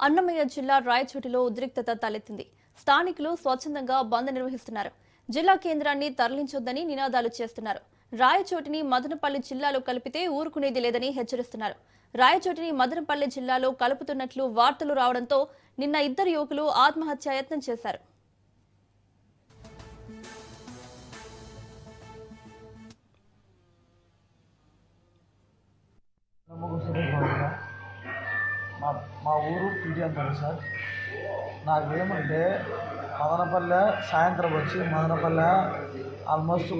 అన్నమయ్య జిల్లా రాయచోటిలో ఉద్రిక్తత తలెత్తింది. స్థానికులు స్వచ్ఛందంగా బంద్ నిర్వహిస్తున్నారు. జిల్లా కేంద్రాన్ని తరలించొద్దని నినాదాలు చేస్తున్నారు. రాయచోటిని మదనపల్లి జిల్లాలో కలిపితే ఊరుకునేది లేదని హెచ్చరిస్తున్నారు. రాయచోటిని మదనపల్లి జిల్లాలో కలుపుతున్నట్లు వార్తలు రావడంతో నిన్న ఇద్దరు యువకులు ఆత్మహత్యాయత్నం చేశారు. మా ఊరు పీటీ అంటారు సార్. నాకేమంటే మదనపల్లె సాయంత్రం వచ్చి మదనపల్లె ఆల్మోస్ట్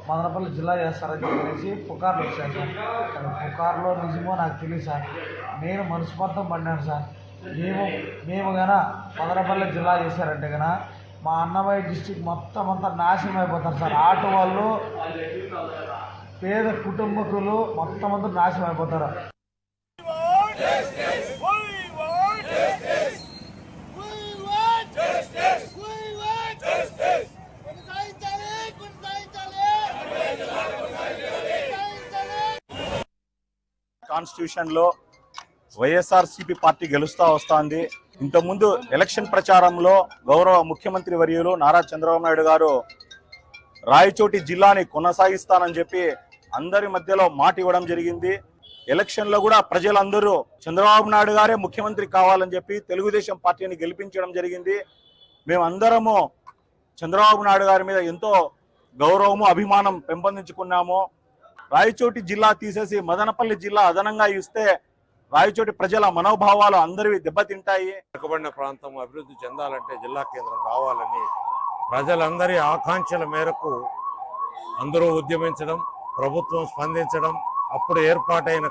మదనపల్లి జిల్లా చేస్తారని చెప్పేసి పుకార్లు వచ్చాయి సార్. పుకార్లో నిజమో నాకు తెలియదు సార్. నేను మనస్ఫూర్తం పడినాను సార్. మేము కన్నా మదనపల్లి జిల్లా చేశారంటే కన్నా మా అన్నమయ్య డిస్టిక్ మొత్తం అంతా నాశనం అయిపోతారు సార్. ఆటో వాళ్ళు, పేద కుటుంబకులు మొత్తం అంతా నాశనం అయిపోతారు. కాన్స్టిట్యూషన్ లో వైఎస్ఆర్సీపీ పార్టీ గెలుస్తా వస్తోంది. ఇంతకుముందు ఎలక్షన్ ప్రచారంలో గౌరవ ముఖ్యమంత్రి వర్యులు నారా చంద్రబాబు నాయుడు గారు రాయచోటి జిల్లాని కొనసాగిస్తానని చెప్పి అందరి మధ్యలో మాట ఇవ్వడం జరిగింది. ఎలక్షన్ లో కూడా ప్రజలందరూ చంద్రబాబు నాయుడు గారే ముఖ్యమంత్రి కావాలని చెప్పి తెలుగుదేశం పార్టీని గెలిపించడం జరిగింది. మేమందరము చంద్రబాబు నాయుడు గారి మీద ఎంతో గౌరవము, అభిమానం పెంపొందించుకున్నాము. రాయచోటి జిల్లా తీసేసి మదనపల్లి జిల్లా అదనంగా ఇస్తే రాయచోటి ప్రజల మనోభావాలు అందరివి దెబ్బతింటాయి. వెనుకబడిన ప్రాంతం అభివృద్ధి చెందాలంటే జిల్లా కేంద్రం రావాలని ప్రజలందరి ఆకాంక్షల మేరకు అందరూ ఉద్యమించడం, ప్రభుత్వం స్పందించడం, అప్పుడు ఏర్పాటైన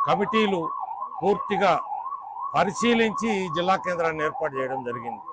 కమిటీలు పూర్తిగా పరిశీలించి జిల్లా కేంద్రాన్ని ఏర్పాటు చేయడం జరిగింది.